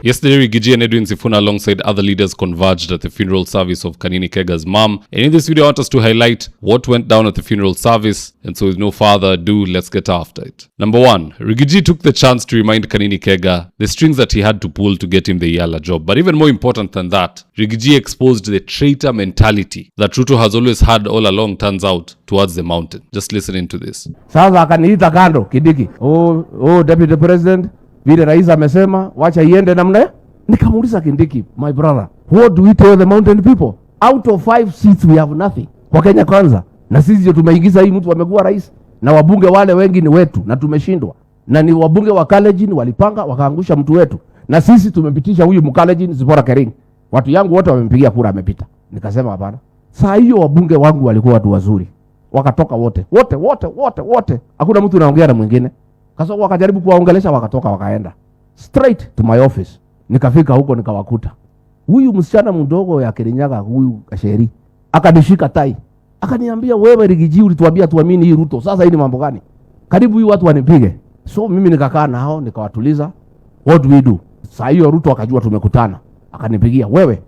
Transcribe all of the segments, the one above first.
Yesterday, Rigathi and Edwin Sifuna alongside other leaders converged at the funeral service of Kanini Kega's mom. And in this video, I want us to highlight what went down at the funeral service. And so with no further ado, let's get after it. Number 1, Rigathi took the chance to remind Kanini Kega the strings that he had to pull to get him the Yala job. But even more important than that, Rigathi exposed the traitor mentality that Ruto has always had all along, turns out, towards the mountain. Just listen into this. Sasa akaniita kando Kindiki. Deputy President, vile rais amesema wacha iende namna. Nikamuuliza Kindiki, my brother, what do we tell the mountain people? Out of 5 seats we have nothing. Kwa Kenya kwanza. Na sisi ndio tumeingiza hii mtu amekuwa rais. Na wabunge wale wengi ni wetu na tumeshindwa. Na ni wabunge wa Kalenjin walipanga wakaangusha mtu wetu. Na sisi tumepitisha huyu Mkalenjin Zipora Kering. Watu yangu wote wamempigia kura amepita. Nikasema hapana. Saa hiyo wabunge wangu walikuwa watu wazuri. Wakatoka wote. Hakuna mtu anaongea na mwingine. Kasoko wakajaribu kuwaongelesha wakatoka wakaenda. Straight to my office. Nikafika huko nikawakuta. Huyu msichana mdogo ya Kirinyaga, huyu Kasheri, akanishika tai. Akaniambia, wewe Rigathi ulituambia tuamini hii Ruto. Sasa hii ni mambo gani? Karibu hii watu wanipige. So mimi nikakaa nao nikawatuliza. What do we do? Saa hiyo Ruto akajua tumekutana. Akanipigia, wewe,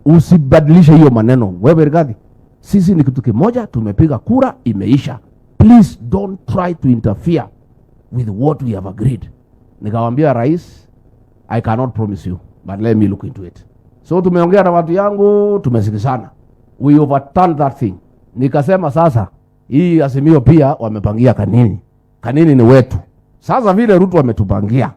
usibadilishe hiyo maneno. Wewe Rigathi, sisi ni kitu kimoja, tumepiga kura, imeisha. Please don't try to interfere with what we have agreed. Nikamwambia rais, I cannot promise you, but let me look into it. So tumeongea na watu yangu, tumesikizana. We overturned that thing. Nikasema sasa, hii Azimio pia wamepangia Kanini. Kanini ni wetu. Sasa vile Ruto wametupangia,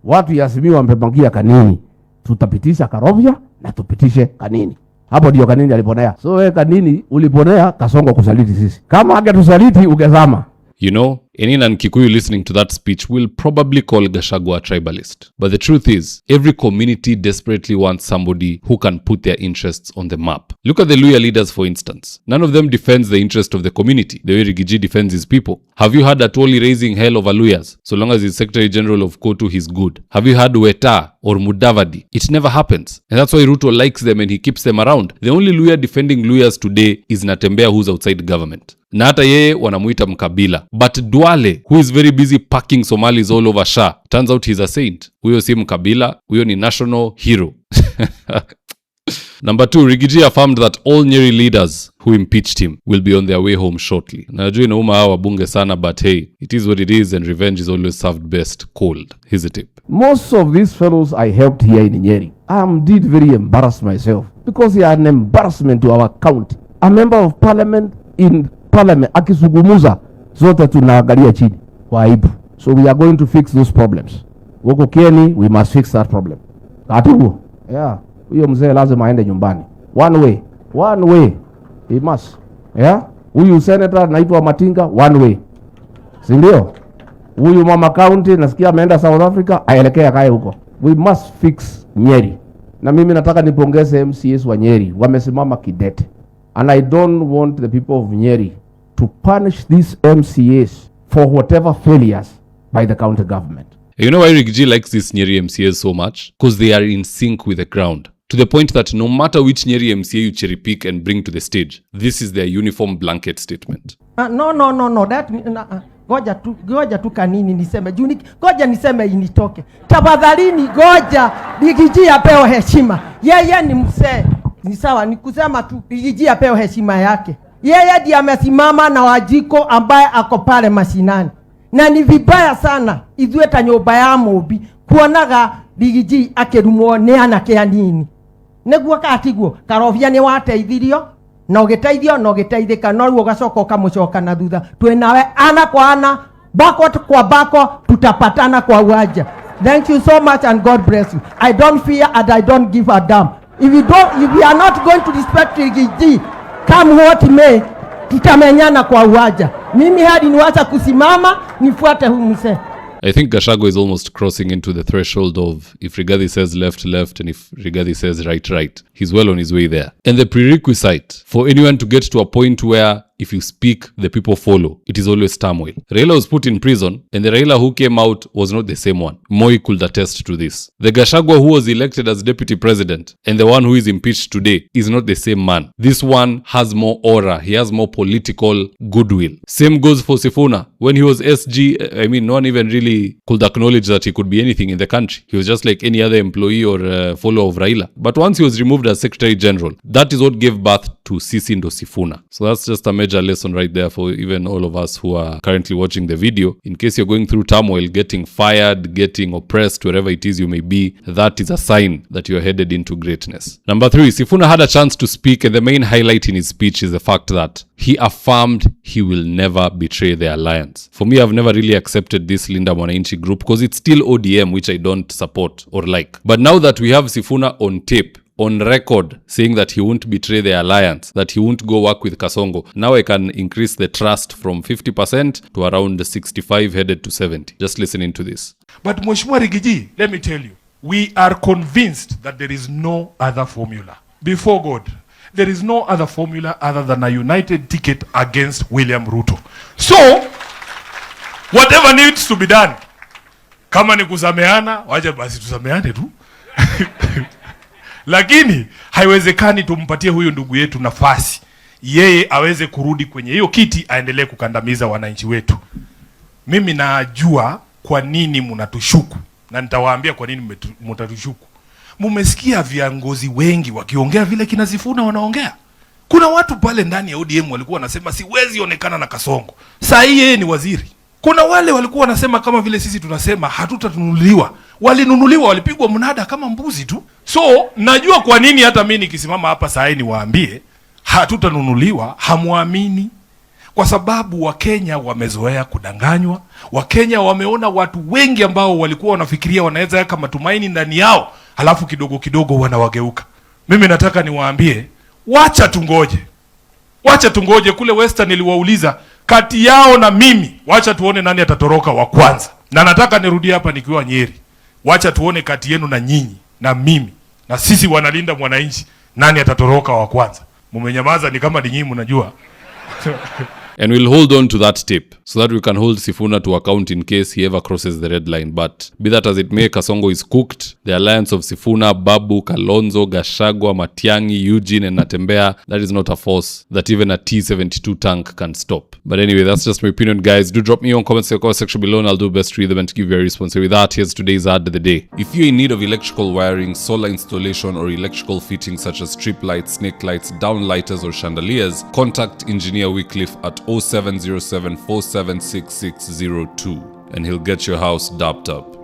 watu ya Azimio wamepangia Kanini. Tutapitisha Karovya na tupitishe Kanini. Hapo ndio Kanini aliponea. So wewe Kanini uliponea Kasongo kusaliti sisi. Kama angetusaliti ungezama. You know, any Nan-Kikuyu listening to that speech will probably call Gachagua a tribalist. But the truth is, every community desperately wants somebody who can put their interests on the map. Look at the Luhya leaders, for instance. None of them defends the interest of the community, the way Rigathi defends his people. Have you heard Atwoli raising hell over Luhyas? So long as he's Secretary General of Kotu, he's good. Have you heard Weta or Mudavadi? It never happens. And that's why Ruto likes them and he keeps them around. The only Luhya defending Luhyas today is Natembeya, who's outside government. Na hata yeye wanamuita mkabila. But Duale, who is very busy packing Somalis all over Shah, turns out he's a saint. Huyo si mkabila, huyo ni national hero. Number 2, Rigathi affirmed that all Nyeri leaders who impeached him will be on their way home shortly. Najua inauma hawa wabunge sana, but hey, it is what it is and revenge is always served best cold. Here's a tip. Most of these fellows I helped here in Nyeri, I did very embarrassed myself because they are an embarrassment to our county. A member of parliament in parliament akizungumuza zote tunaangalia chini kwa aibu. So we are going to fix those problems. Woko Kieni, we must fix that problem. Katugu, yeah, huyo mzee lazima aende nyumbani. One way, he must. Yeah, huyu senator naitwa Matinga, one way. Si ndio? Huyu mama county nasikia ameenda South Africa, aelekea kae huko. We must fix Nyeri. Na mimi nataka nipongeze MCAs wa Nyeri, wamesimama kidete. And I don't want the people of Nyeri to punish these MCAs for whatever failures by the county government. You know why Rigathi likes these Nyeri MCAs so much? Because they are in sync with the ground. To the point that no matter which Nyeri MCA you cherry pick and bring to the stage, this is their uniform blanket statement. No. That goja tu Kanini niseme. Goja niseme initoke. Tafadhalini goja Rigathi apewe heshima. Yeye ni mzee. Ni sawa, ni kusema tu Rigathi apewe heshima yake. Yeye ndiye amesimama na Wajiko ambaye ako pale mashinani. Na ni vibaya sana ithueta nyumba ya Mobi kuonaga Rigathi akirumwo ni anake anini. Neguo katiguo Karovya ni wateithirio na ugiteithika no ruo gacoka ukamucoka na thutha. Twenawe ana kwa ana, bako kwa bako, tutapatana kwa uwanja. Thank you so much and God bless you. I don't fear and I don't give a damn. If we are not going to respect Rigathi, come what may, tutamenyana kwa uwanja. Mimi hadi niwacha kusimama nifuate huyu mzee. I think Gachagua is almost crossing into the threshold of if Rigathi says left, and if Rigathi says right, he's well on his way there. And the prerequisite for anyone to get to a point where if you speak, the people follow. It is always turmoil. Raila was put in prison, and the Raila who came out was not the same one. Moi could attest to this. The Gachagua who was elected as deputy president and the one who is impeached today is not the same man. This one has more aura. He has more political goodwill. Same goes for Sifuna. When he was SG, no one even really could acknowledge that he could be anything in the country. He was just like any other employee or follower of Raila. But once he was removed as Secretary General, that is what gave birth to Sisindo Sifuna. So that's just a major lesson right there for even all of us who are currently watching the video. In case you're going through turmoil, getting fired, getting oppressed, wherever it is you may be, that is a sign that you're headed into greatness. Number 3, Sifuna had a chance to speak, and the main highlight in his speech is the fact that he affirmed he will never betray the alliance. For me, I've never really accepted this Linda Mwananchi group because it's still ODM, which I don't support or like. But now that we have Sifuna on tape, on record, saying that he won't betray the alliance, that he won't go work with Kasongo, now I can increase the trust from 50% to around 65 headed to 70. Just listening to this. But Mheshimiwa Rigiji, let me tell you, we are convinced that there is no other formula. Before God, there is no other formula other than a united ticket against William Ruto. So, whatever needs to be done, kama ni kusameana, waje basi tusameane tu. Lakini haiwezekani tumpatie huyu ndugu yetu nafasi yeye aweze kurudi kwenye hiyo kiti aendelee kukandamiza wananchi wetu. Mimi najua kwa nini mnatushuku na nitawaambia kwa nini mtatushuku. Mumesikia viongozi wengi wakiongea vile kina Sifuna wanaongea. Kuna watu pale ndani ya ODM walikuwa wanasema siwezi onekana na Kasongo. Sasa yeye ni waziri. Kuna wale walikuwa wanasema kama vile sisi tunasema hatutanunuliwa. Walinunuliwa, walipigwa mnada kama mbuzi tu. So, najua kwa nini hata mimi nikisimama hapa saa hii niwaambie hatutanunuliwa, hamuamini. Kwa sababu Wakenya wamezoea kudanganywa. Wakenya wameona watu wengi ambao walikuwa wanafikiria wanaweza weka matumaini ndani yao, halafu kidogo kidogo wanawageuka. Mimi nataka niwaambie, wacha tungoje. Wacha tungoje. Kule Western niliwauliza kati yao na mimi, wacha tuone nani atatoroka wa kwanza. Na nataka nirudie hapa nikiwa Nyeri. Wacha tuone kati yenu na nyinyi na mimi na sisi wanalinda mwananchi nani atatoroka wa kwanza. Mumenyamaza ni kama ni nyinyi mnajua. And we'll hold on to that tape so that we can hold Sifuna to account in case he ever crosses the red line. But be that as it may, Kasongo is cooked. The alliance of Sifuna, Babu, Kalonzo, Gachagua, Matiang'i, Eugene and Natembea, that is not a force that even a T-72 tank can stop. But anyway, that's just my opinion, guys. Do drop me your comments in the comment section below and I'll do best to read them and to give you a response. So with that, here's today's ad of the day. If you're in need of electrical wiring, solar installation or electrical fittings such as strip lights, snake lights, downlighters or chandeliers, contact Engineer Wycliffe at 0707 476602 and he'll get your house dapped up.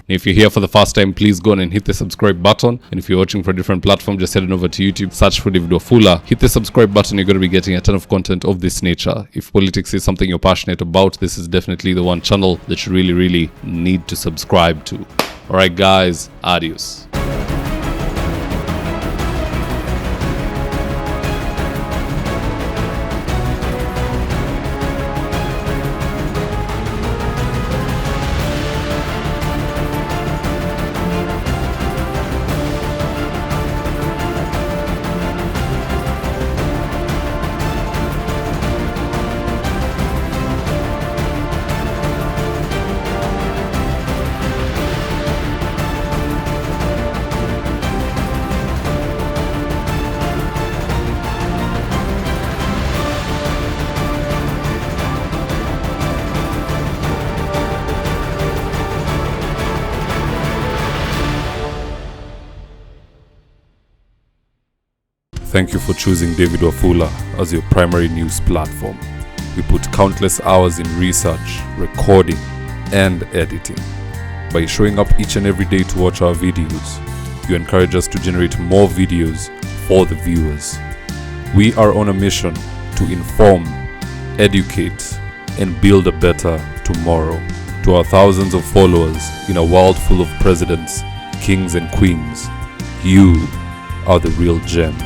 If you're here for the first time, please go on and hit the subscribe button. And if you're watching for a different platform, just head on over to YouTube, search for Davidwafula, hit the subscribe button. You're going to be getting a ton of content of this nature. If politics is something you're passionate about, this is definitely the one channel that you really need to subscribe to. All right, guys, adios. Thank you for choosing Davidwafula as your primary news platform. We put countless hours in research, recording, and editing. By showing up each and every day to watch our videos, you encourage us to generate more videos for the viewers. We are on a mission to inform, educate, and build a better tomorrow. To our thousands of followers in a world full of presidents, kings, and queens, you are the real gem.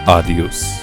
Adios.